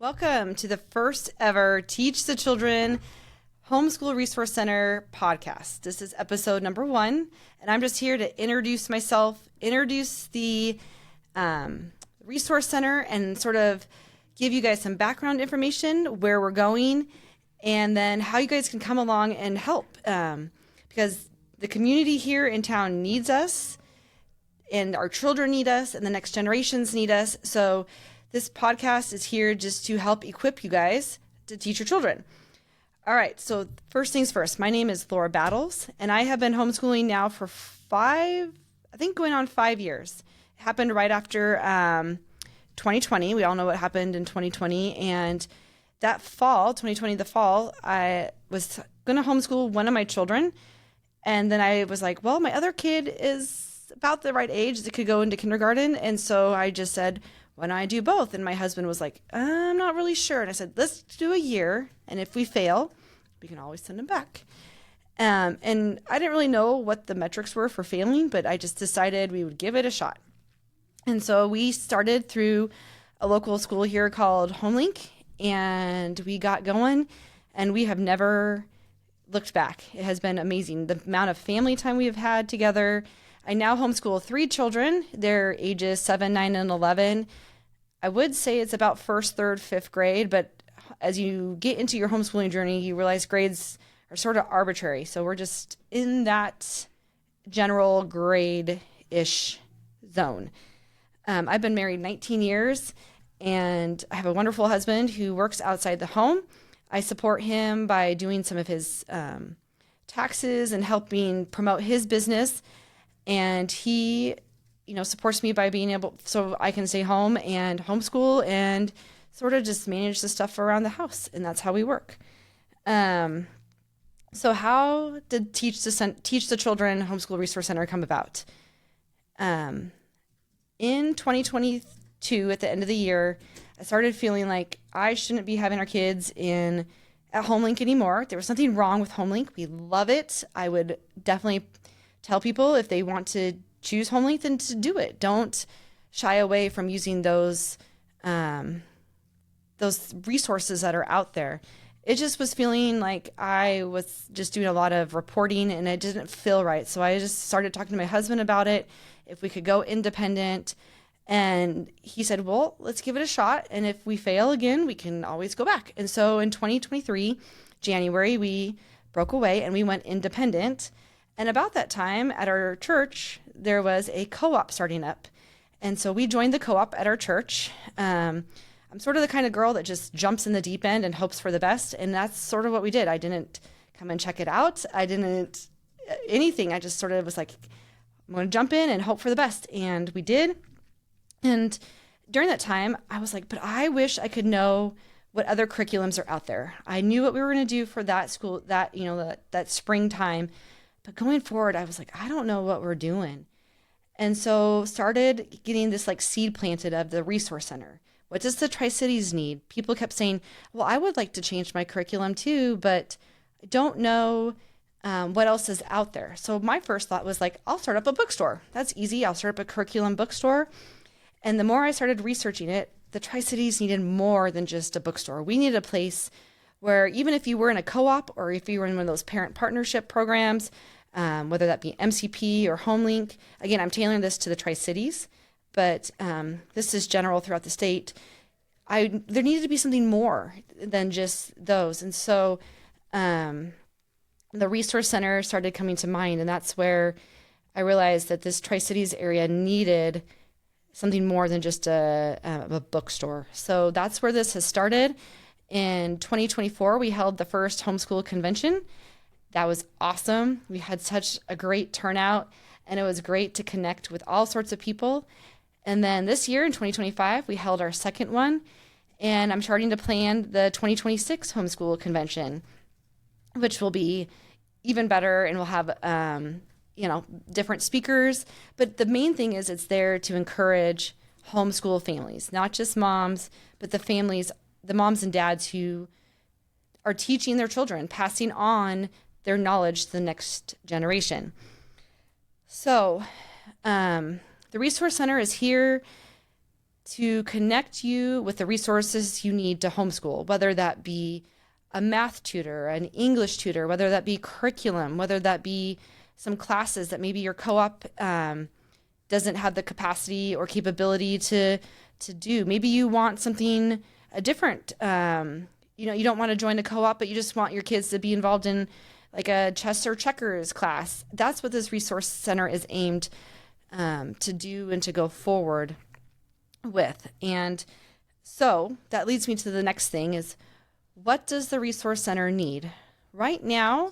Welcome to the first ever Teach the Children Homeschool Resource Center podcast. This is episode number 1, and I'm just here to introduce myself, introduce the Resource Center, and sort of give you guys some background information, where we're going, and then how you guys can come along and help. Because the community here in town needs us, and our children need us, and the next generations need us. So this podcast is here just to help equip you guys to teach your children. All right, so first things first, my name is Laura Battles, and I have been homeschooling now for going on 5 years. It happened right after 2020. We all know what happened in 2020, and that fall, 2020, the fall, I was going to homeschool one of my children, and then I was like, well, my other kid is about the right age that could go into kindergarten, and so I just said, why don't I do both? And my husband was like, I'm not really sure. And I said, let's do a year. And if we fail, we can always send him back. And I didn't really know what the metrics were for failing, but I just decided we would give it a shot. And so we started through a local school here called Homelink, and we got going, and we have never looked back. It has been amazing. The amount of family time we have had together. I now homeschool 3 children. They're ages 7, 9, and 11. I would say it's about 1st, 3rd, 5th grade, but as you get into your homeschooling journey, you realize grades are sort of arbitrary. So we're just in that general grade-ish zone. I've been married 19 years, and I have a wonderful husband who works outside the home. I support him by doing some of his taxes and helping promote his business. And he, supports me by being able, so I can stay home and homeschool and sort of just manage the stuff around the house. And that's how we work. So how did Teach the Children Homeschool Resource Center come about? In 2022, at the end of the year, I started feeling like I shouldn't be having our kids at Homelink anymore. There was something wrong with Homelink. We love it. I would definitely tell people if they want to choose Homelink, then to do it. Don't shy away from using those resources that are out there. It just was feeling like I was just doing a lot of reporting, and it didn't feel right. So I just started talking to my husband about it, if we could go independent. And he said, well, let's give it a shot. And if we fail again, we can always go back. And so in 2023, January, we broke away and we went independent. And about that time at our church, there was a co-op starting up. And so we joined the co-op at our church. I'm sort of the kind of girl that just jumps in the deep end and hopes for the best. And that's sort of what we did. I didn't come and check it out. I didn't anything. I just sort of was like, I'm going to jump in and hope for the best. And we did. And during that time, I was like, but I wish I could know what other curriculums are out there. I knew what we were going to do for that school, that springtime. But going forward, I was like, I don't know what we're doing. And so started getting this seed planted of the Resource Center. What does the Tri-Cities need? People kept saying, well, I would like to change my curriculum too, but I don't know what else is out there. So my first thought was I'll start up a bookstore. That's easy. I'll start up a curriculum bookstore. And the more I started researching it, the Tri-Cities needed more than just a bookstore. We needed a place where even if you were in a co-op or if you were in one of those parent partnership programs, whether that be MCP or Homelink. Again, I'm tailoring this to the Tri-Cities, but this is general throughout the state. There needed to be something more than just those. And so the Resource Center started coming to mind, and that's where I realized that this Tri-Cities area needed something more than just a bookstore. So that's where this has started. In 2024, we held the first homeschool convention. That was awesome. We had such a great turnout, and it was great to connect with all sorts of people. And then this year in 2025, we held our second one, and I'm starting to plan the 2026 homeschool convention, which will be even better, and we'll have different speakers. But the main thing is it's there to encourage homeschool families, not just moms, but the families, the moms and dads who are teaching their children, passing on their knowledge to the next generation. So the Resource Center is here to connect you with the resources you need to homeschool, whether that be a math tutor, an English tutor, whether that be curriculum, whether that be some classes that maybe your co-op doesn't have the capacity or capability to do. Maybe you want something a different, you don't want to join a co-op, but you just want your kids to be involved in like a chess or checkers class. That's what this resource center is aimed to do and to go forward with. And so that leads me to the next thing is, what does the resource center need? Right now,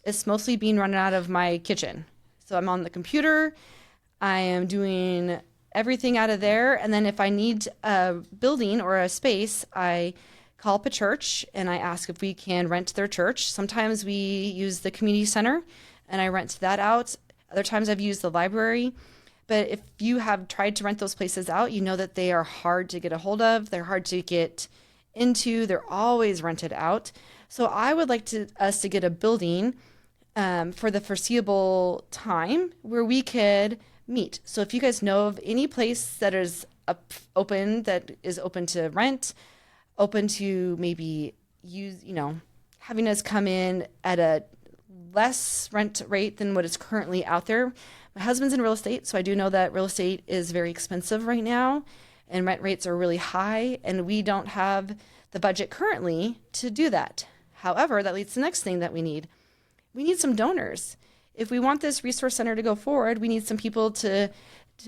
it's mostly being run out of my kitchen. So I'm on the computer, I am doing everything out of there. And then if I need a building or a space, I call up a church and I ask if we can rent their church. Sometimes we use the community center and I rent that out. Other times I've used the library. But if you have tried to rent those places out, you know that they are hard to get a hold of. They're hard to get into. They're always rented out. So I would like us to get a building for the foreseeable time where we could meet. So if you guys know of any place that is open to rent, open to maybe having us come in at a less rent rate than what is currently out there. My husband's in real estate, so I do know that real estate is very expensive right now and rent rates are really high, and we don't have the budget currently to do that. However, that leads to the next thing that we need. We need some donors. If we want this resource center to go forward, we need some people to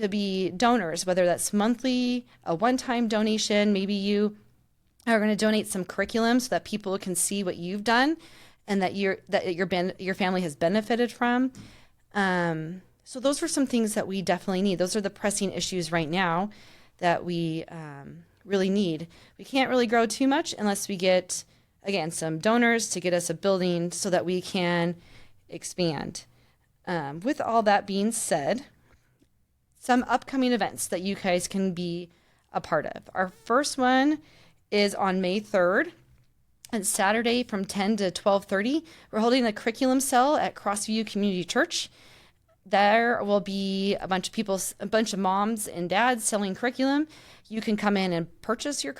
be donors, whether that's monthly, a one-time donation. Maybe you are going to donate some curriculum so that people can see what you've done and that your family has benefited from. So those are some things that we definitely need. Those are the pressing issues right now that we really need. We can't really grow too much unless we get, again, some donors to get us a building so that we can expand. With all that being said, some upcoming events that you guys can be a part of. Our first one is on May 3rd. And Saturday from 10 to 12:30, we're holding a curriculum cell at Crossview Community Church. There will be a bunch of moms and dads selling curriculum. You can come in and purchase your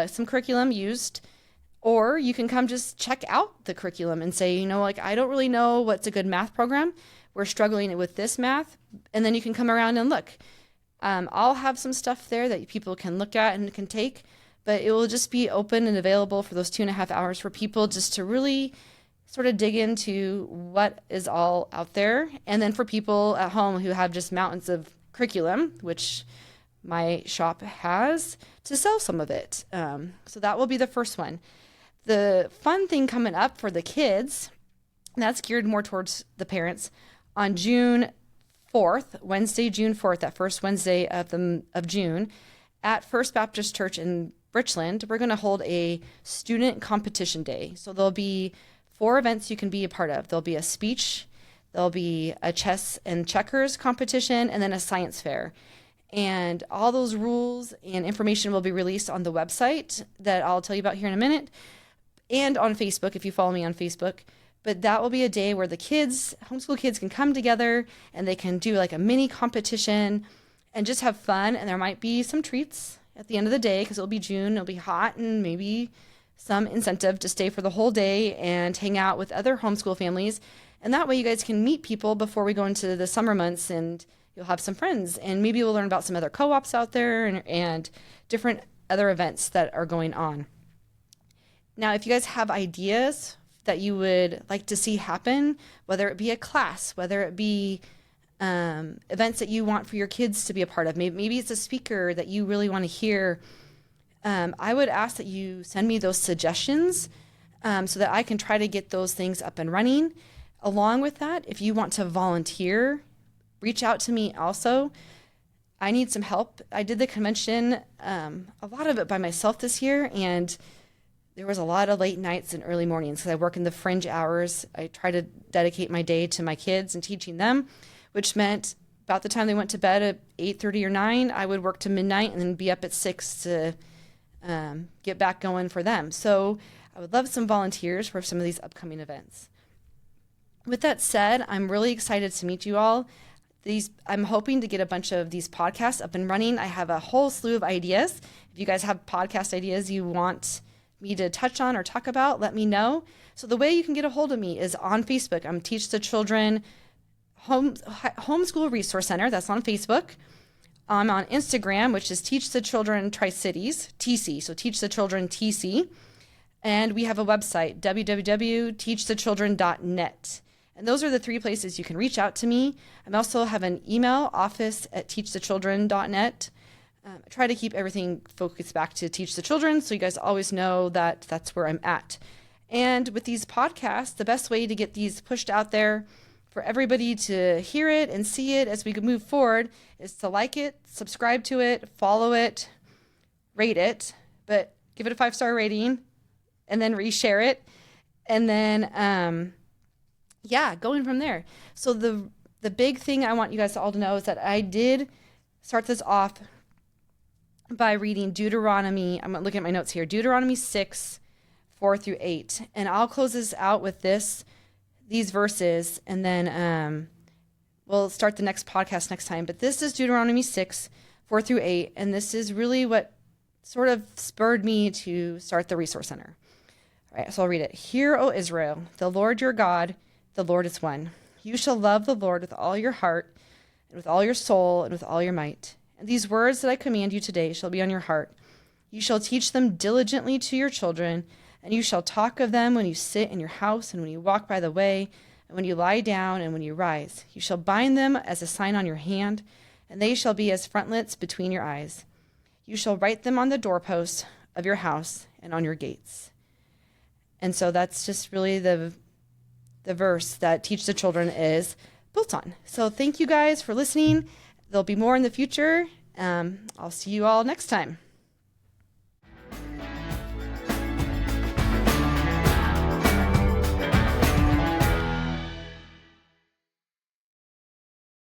some curriculum used, or you can come just check out the curriculum and say, I don't really know what's a good math program. We're struggling with this math. And then you can come around and look. I'll have some stuff there that people can look at and can take, but it will just be open and available for those 2.5 hours for people just to really sort of dig into what is all out there. And then for people at home who have just mountains of curriculum, which my shop has, to sell some of it. So that will be the first one. The fun thing coming up for the kids, that's geared more towards the parents, on June 4th, Wednesday, June 4th, that first Wednesday of June, at First Baptist Church in Richland, we're going to hold a student competition day. So there'll be 4 events you can be a part of. There'll be a speech, there'll be a chess and checkers competition, and then a science fair. And all those rules and information will be released on the website that I'll tell you about here in a minute, and on Facebook if you follow me on Facebook. But that will be a day where the homeschool kids can come together and they can do like a mini competition and just have fun. And there might be some treats at the end of the day because it'll be June, it'll be hot, and maybe some incentive to stay for the whole day and hang out with other homeschool families. And that way you guys can meet people before we go into the summer months, and you'll have some friends, and maybe we'll learn about some other co-ops out there and different other events that are going on. Now, if you guys have ideas that you would like to see happen, whether it be a class, whether it be events that you want for your kids to be a part of, maybe it's a speaker that you really want to hear, I would ask that you send me those suggestions so that I can try to get those things up and running. Along with that, if you want to volunteer, reach out to me also. I need some help. I did the convention, a lot of it by myself this year, and there was a lot of late nights and early mornings because I work in the fringe hours. I try to dedicate my day to my kids and teaching them, which meant about the time they went to bed at 8:30 or 9, I would work to midnight and then be up at 6 to get back going for them. So I would love some volunteers for some of these upcoming events. With that said, I'm really excited to meet you all. I'm hoping to get a bunch of these podcasts up and running. I have a whole slew of ideas. If you guys have podcast ideas you want me to touch on or talk about, let me know. So the way you can get a hold of me is on Facebook. I'm Teach the Children Homeschool Resource Center. That's on Facebook. I'm on Instagram, which is Teach the Children Tri-Cities, TC. So Teach the Children TC. And we have a website, www.teachthechildren.net. And those are the 3 places you can reach out to me. I also have an email, office@teachthechildren.net. I try to keep everything focused back to Teach the Children, so you guys always know that that's where I'm at. And with these podcasts, the best way to get these pushed out there for everybody to hear it and see it as we move forward is to like it, subscribe to it, follow it, rate it, but give it a 5-star rating, and then reshare it. And then, going from there. So the big thing I want you guys all to know is that I did start this off by reading Deuteronomy. I'm looking at my notes here. Deuteronomy 6, 4-8. And I'll close this out with these verses, and then we'll start the next podcast next time. But this is Deuteronomy 6, 4-8. And this is really what sort of spurred me to start the Resource Center. All right, so I'll read it. Hear, O Israel, the Lord your God, the Lord is one. You shall love the Lord with all your heart, and with all your soul, and with all your might. And these words that I command you today shall be on your heart. You shall teach them diligently to your children, and you shall talk of them when you sit in your house, and when you walk by the way, and when you lie down, and when you rise. You shall bind them as a sign on your hand, and they shall be as frontlets between your eyes. You shall write them on the doorposts of your house and on your gates. And so that's just really the verse that Teach the Children is built on. So thank you guys for listening. There'll be more in the future. I'll see you all next time.